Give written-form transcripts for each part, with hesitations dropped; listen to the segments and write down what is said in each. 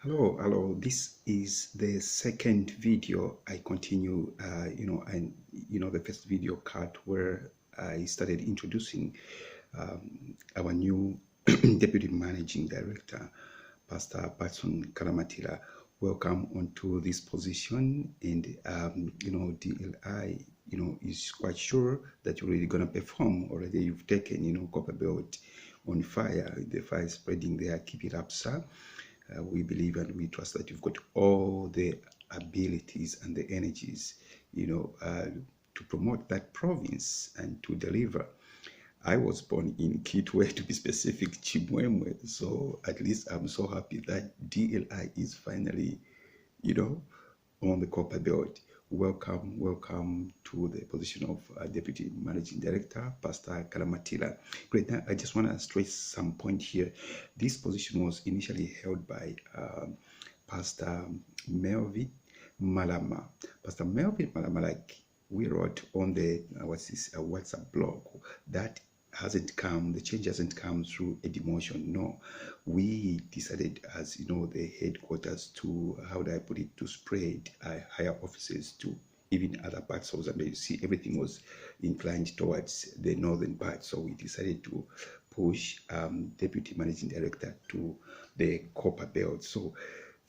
Hello. This is the second video. I continue, the first video cut where I started introducing our new deputy managing director, Pastor Patson Kalamatila. Welcome onto this position, and DLI, is quite sure that you're really gonna perform. Already, you've taken, copper belt on fire. The fire is spreading there. Keep it up, sir. We believe and we trust that you've got all the abilities and the energies, to promote that province and to deliver. I was born in Kitwe, to be specific, Chimwemwe. So at least I'm so happy that DLI is finally, on the copper belt. Welcome to the position of Deputy Managing Director, Pastor Kalamatila. Great. Now, I just want to stress some point here. This position was initially held by Pastor Melvin Malama. Pastor Melvin Malama, like we wrote on the WhatsApp blog, that the change hasn't come through a demotion. No, we decided as the headquarters to, how do I put it, to spread higher offices to even other parts of Zambia. You see, everything was inclined towards the northern part, so we decided to push deputy managing director to the copper belt. So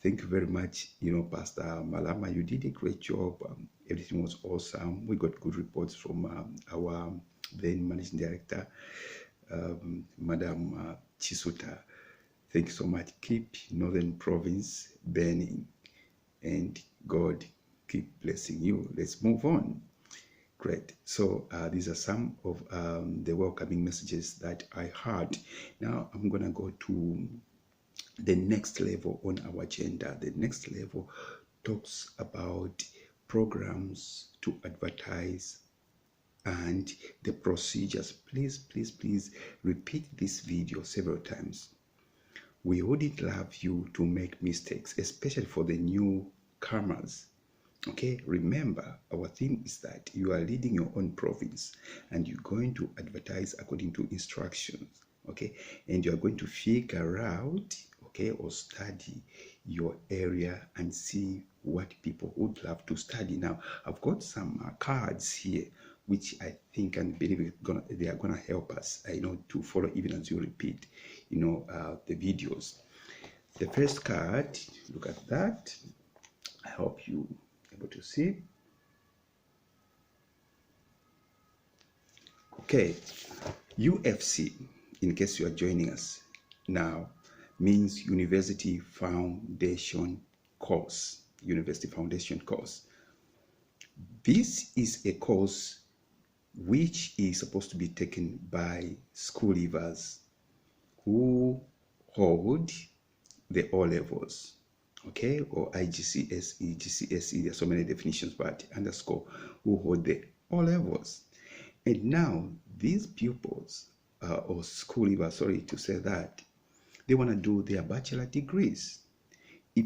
thank you very much, Pastor Malama. You did a great job. Everything was awesome. We got good reports from our then managing director, Madam Chisuta. Thank you so much. Keep Northern Province burning, and God keep blessing you. Let's move on. Great. So these are some of the welcoming messages that I heard. Now I'm going to go to the next level on our agenda. The next level talks about programs to advertise and the procedures. Please repeat this video several times. We wouldn't love you to make mistakes, especially for the newcomers. Okay, remember, our theme is that you are leading your own province and you're going to advertise according to instructions. Okay, and you're going to figure out, or study your area and see what people would love to study. Now, I've got some cards here, which I think and believe they are gonna help us, to follow even as you repeat, the videos. The first card, look at that. I hope you able to see. Okay, UFC, in case you are joining us now, means University Foundation Course. University Foundation Course. This is a course which is supposed to be taken by school leavers who hold the O levels, or IGCSE, GCSE. There are so many definitions, but underscore, who hold the O levels. And now these pupils, or school leavers, sorry to say that, they want to do their bachelor degrees. If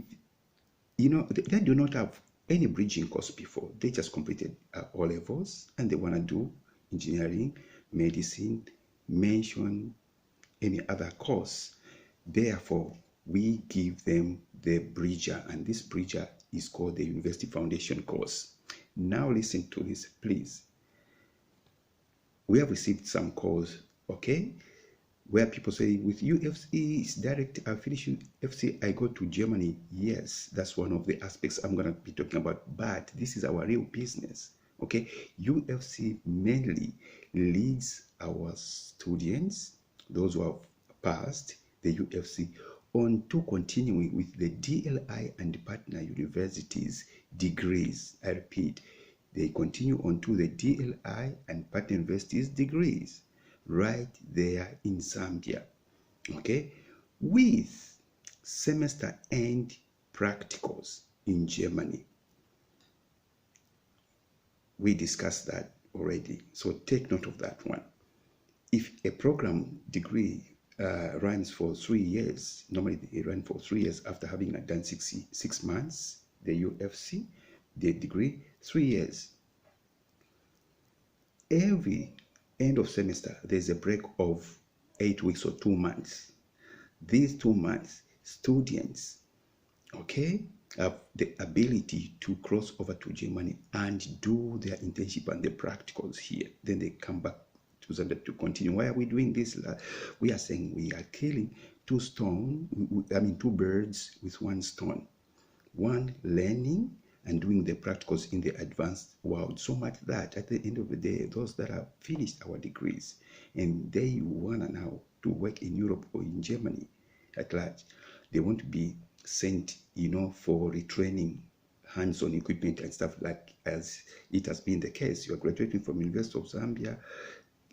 they do not have any bridging course before, they just completed O levels and they want to do engineering, medicine, mention any other course. Therefore, we give them the bridger, and this bridger is called the University Foundation course. Now listen to this, please. We have received some calls, where people say, with UFC, it's direct. I finish UFC, I go to Germany. Yes, that's one of the aspects I'm going to be talking about, but this is our real business. UFC mainly leads our students, those who have passed the UFC, on to continuing with the DLI and partner universities degrees. I repeat, they continue on to the DLI and partner universities degrees right there in Zambia, with semester end practicals in Germany. We discussed that already, so take note of that one. If a program degree runs for 3 years, normally they run for 3 years after having done 6 months, the UFC, the degree, 3 years. Every end of semester, there's a break of 8 weeks or 2 months. These 2 months, students okay, have the ability to cross over to Germany and do their internship and the practicals here. Then they come back to Zambia to continue. Why are we doing this? We are saying we are killing two birds with one stone. One, learning and doing the practicals in the advanced world, so much that at the end of the day, those that have finished our degrees and they want to now to work in Europe or in Germany at large, they want to be sent, for retraining, hands-on equipment and stuff, like as it has been the case. You are graduating from University of Zambia,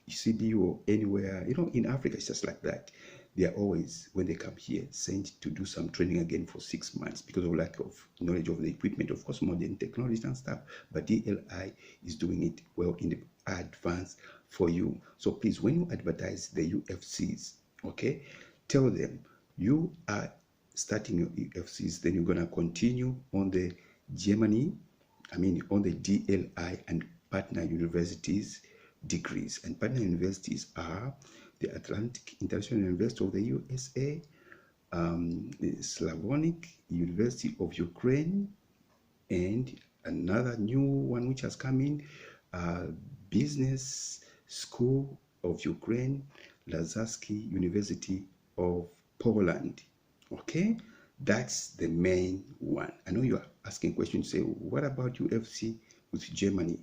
CBU, or anywhere, in Africa, it's just like that. They are always, when they come here, sent to do some training again for 6 months because of lack of knowledge of the equipment, of course, modern technology and stuff. But DLI is doing it well in the advance for you. So please, when you advertise the UFCs, okay, tell them you are starting your UFCs, then you're going to continue on the on the DLI and partner universities degrees. And partner universities are the Atlantic International University of the USA, the Slavonic University of Ukraine, and another new one which has come in, Business School of Ukraine, Lazarski University of Poland. Okay, that's the main one. I know you are asking questions, say, what about UFC with Germany?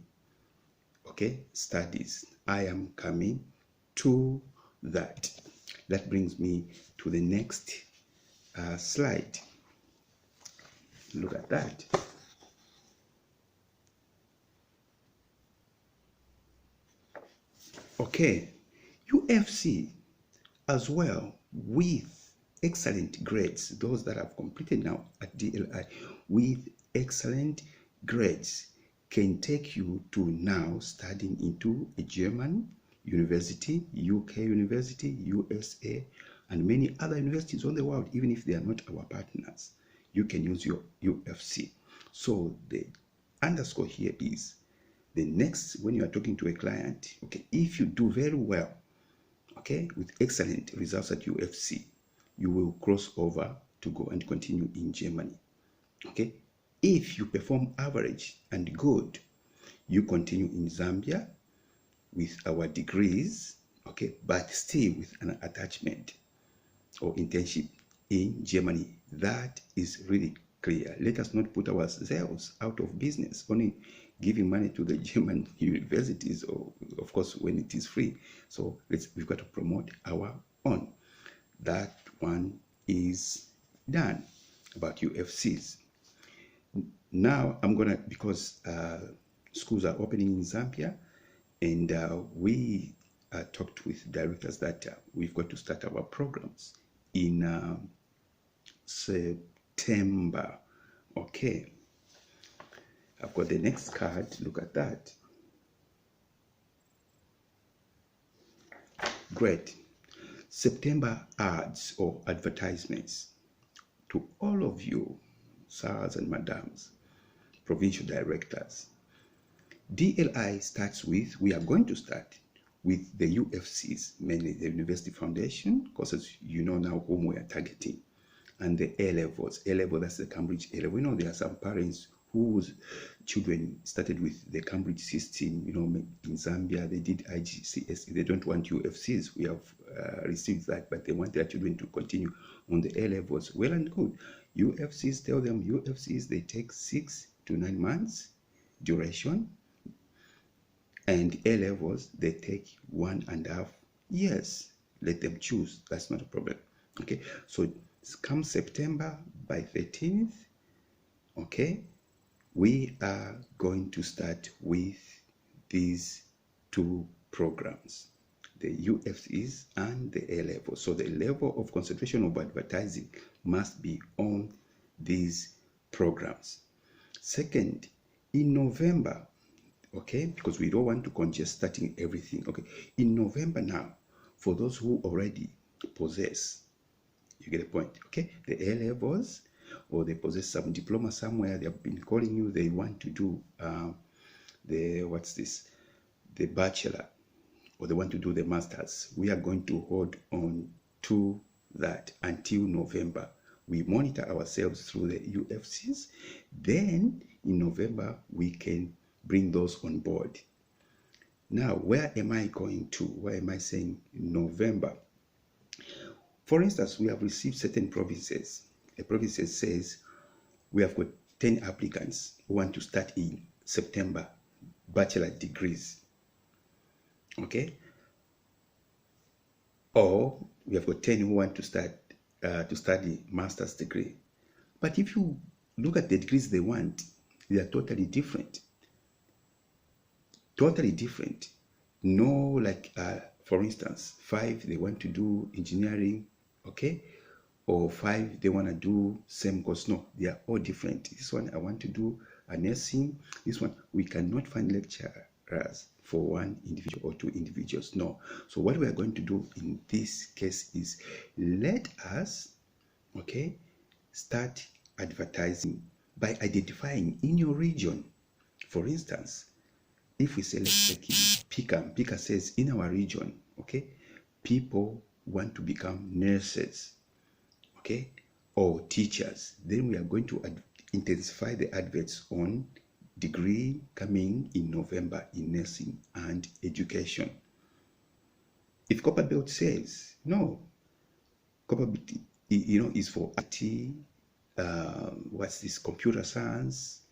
Okay, studies. I am coming to that. That brings me to the next slide. Look at that. Okay, UFC as well, with excellent grades, those that have completed now at DLI with excellent grades, can take you to now studying into a German university, UK university, USA, and many other universities on the world. Even if they are not our partners, you can use your UFC. So the underscore here is the next, when you are talking to a client, okay, if you do very well, okay, with excellent results at UFC, you will cross over to go and continue in Germany. Okay, if you perform average and good, you continue in Zambia with our degrees, okay, but still with an attachment or internship in Germany. That is really clear. Let us not put ourselves out of business, only giving money to the German universities, or of course when it is free. So we've got to promote our own. That one is done about UFCs. Now I'm gonna, because schools are opening in Zambia, and we talked with directors that we've got to start our programs in September. Okay, I've got the next card. Look at that. Great. September ads or advertisements to all of you, sirs and madams, provincial directors. DLI starts with, we are going to start with the UFCs, mainly the University Foundation courses, now whom we are targeting, and the A-levels. A-level, that's the Cambridge A-level. There are some parents whose children started with the Cambridge system, in Zambia. They did IGCSE. They don't want UFCs. We have received that, but they want their children to continue on the A-levels. Well and good. UFCs, tell them UFCs, they take 6 to 9 months duration. And A-levels, they take 1.5 years. Let them choose. That's not a problem. Okay, so come September by 13th, okay, we are going to start with these two programs, the UFCs and the A-level. So the level of concentration of advertising must be on these programs. Second, in November, okay, because we don't want to congest starting everything. Okay, in November now, for those who already possess, you get the point, okay, the A-levels, or they possess some diploma somewhere, they have been calling you, they want to do the bachelor, or they want to do the masters. We are going to hold on to that until November. We monitor ourselves through the UFCs. Then in November, we can bring those on board. Now, where am I going to? Why am I saying November? For instance, we have received certain provinces. A province says we have got 10 applicants who want to start in September, bachelor degrees. Okay? Or we have got 10 who want to start to study master's degree. But if you look at the degrees they want, they are totally different. Totally different. No, like for instance, 5 they want to do engineering, okay? Or 5 they want to do same course. No, they are all different. This one I want to do a nursing. This one we cannot find lecturers for one individual or 2 individuals. No. So what we are going to do in this case is let us, okay, start advertising by identifying in your region. For instance, if we say, let's take Pika says in our region, okay, people want to become nurses, okay, or teachers. Then we are going to intensify the adverts on degree coming in November in nursing and education. If Copperbelt says, no, Copperbelt, is for IT, what's this, computer science,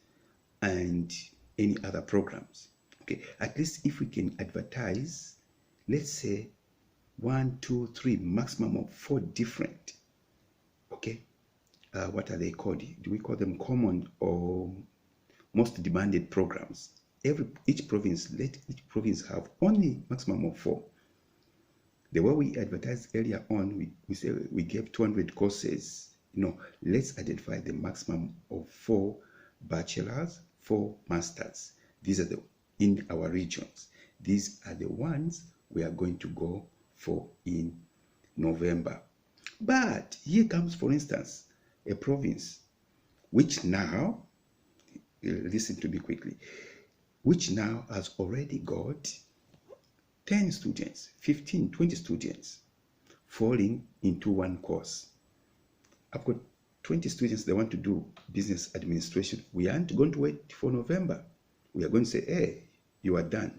and any other programs. Okay, at least if we can advertise, let's say 1, 2, 3, maximum of 4 different, okay, what are they called? Do we call them common or most demanded programs? Each province, let each province have only maximum of 4. The way we advertised earlier on, we say we gave 200 courses. Let's identify the maximum of 4 bachelors, 4 masters. These are in our regions. These are the ones we are going to go for in November. But here comes, for instance, a province which now, listen to me quickly, which now has already got 10 students, 15, 20 students falling into one course. I've got 20 students, they want to do business administration. We aren't going to wait for November. We are going to say, hey, you are done.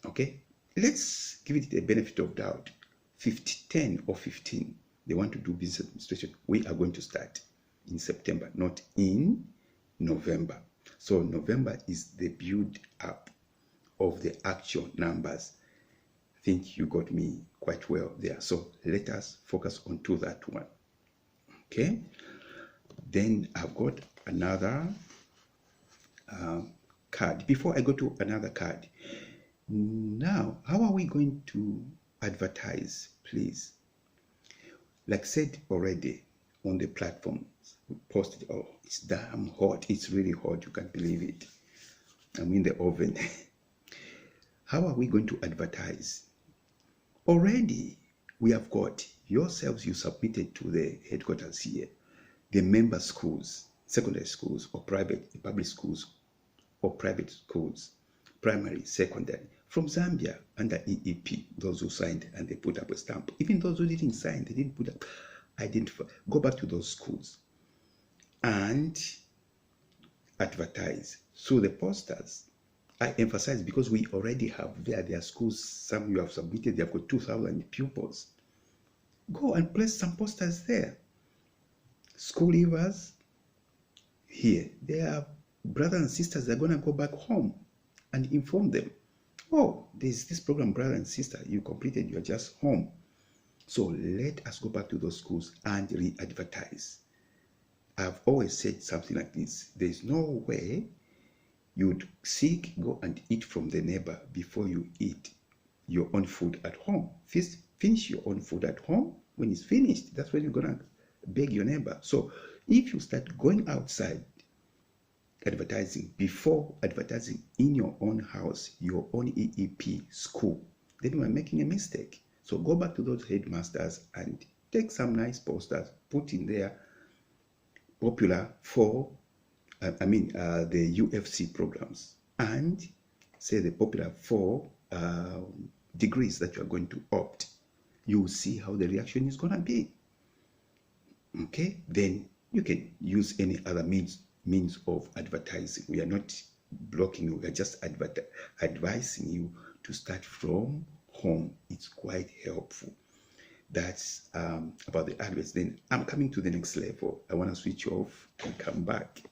Okay? Let's give it a benefit of doubt. 10 or 15, they want to do business administration. We are going to start in September, not in November. So November is the build up of the actual numbers. I think you got me quite well there. So let us focus on to that one. Okay? Then I've got another card. Before I go to another card, now, how are we going to advertise, please? Like said already on the platforms, we posted, oh, it's damn hot. It's really hot. You can't believe it. I'm in the oven. How are we going to advertise? Already, we have got yourselves, you submitted to the headquarters here, the member schools, secondary schools or public schools or private schools, primary, secondary, from Zambia under EEP, those who signed and they put up a stamp. Even those who didn't sign, they didn't put up, identify. Go back to those schools and advertise. So the posters, I emphasize because we already have their schools, some you have submitted, they have got 2,000 pupils. Go and place some posters there. School leavers, here, their brothers and sisters, they're going to go back home and inform them. Oh, there's this program, brother and sister, you completed, you're just home. So let us go back to those schools and re-advertise. I've always said something like this. There's no way you'd go and eat from the neighbor before you eat your own food at home. First, finish your own food at home. When it's finished, that's when you're going to beg your neighbor. So if you start going outside advertising before advertising in your own house, your own EEP school, then you are making a mistake. So go back to those headmasters and take some nice posters, put in there popular for, the UFC programs, and say the popular for degrees that you are going to opt. You will see how the reaction is going to be. Okay, then you can use any other means of advertising. We are not blocking you, we are just advising you to start from home. It's quite helpful. That's about the adverts. Then I'm coming to the next level. I want to switch off and come back.